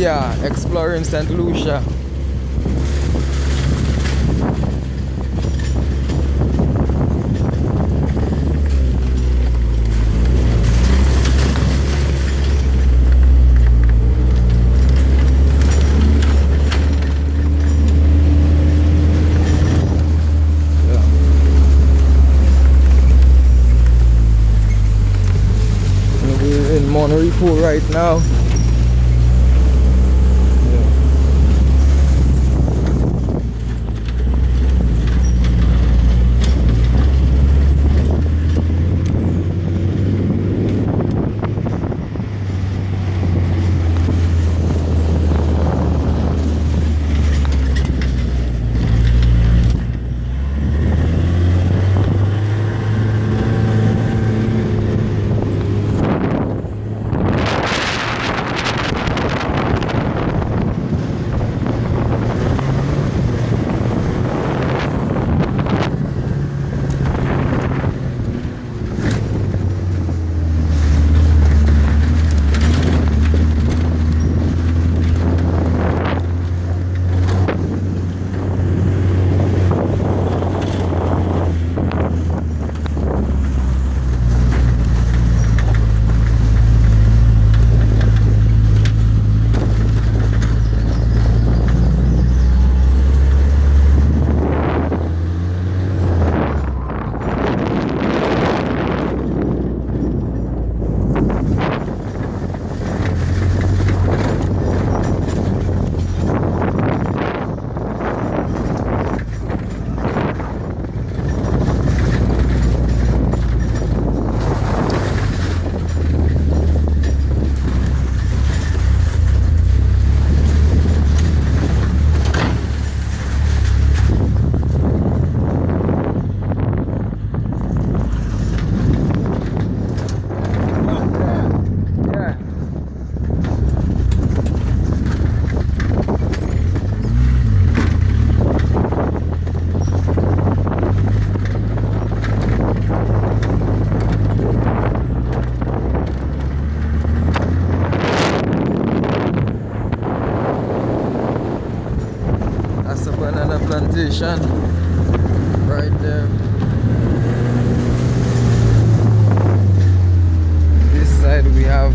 Yeah, exploring St. Lucia. We're in Monterey right now. That's a banana plantation right there. This side we have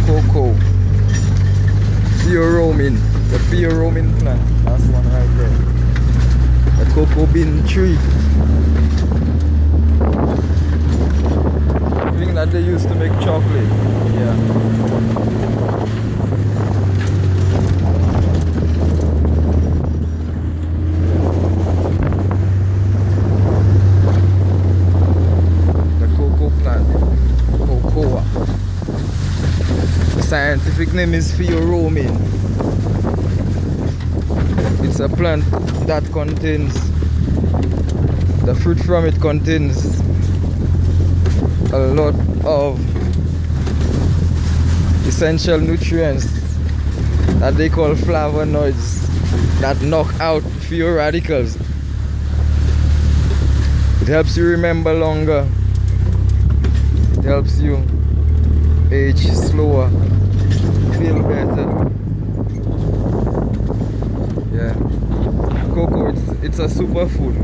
cocoa, theoromine, the theoromine plant. That's one right there. The cocoa bean tree. The thing that they used to make chocolate. Yeah. Scientific name is theoromine. It's a plant that contains, the fruit from it contains a lot of essential nutrients that they call flavonoids that knock out free radicals. It helps you remember longer. It helps you age slower, feel better. Yeah, cocoa, it's a superfood.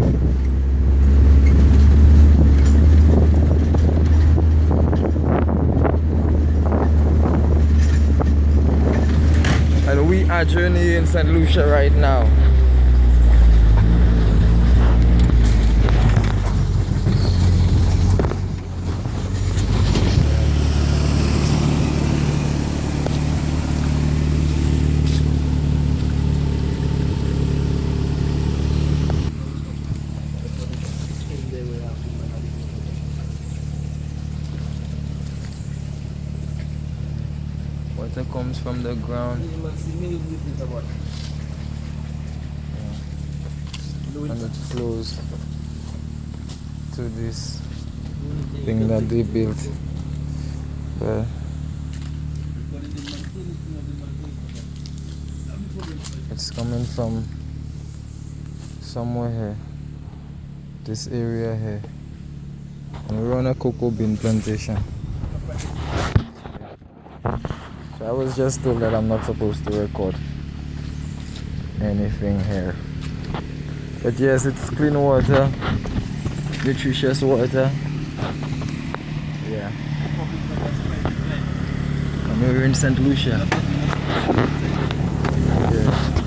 And we are journeying in St. Lucia right now. Water comes from the ground. And it flows to this thing that they built. Well, it's coming from somewhere here, this area here, and we're on a cocoa bean plantation. So I was just told that I'm not supposed to record anything here. But yes, it's clean water, nutritious water. Yeah. And we're in St. Lucia. Yeah.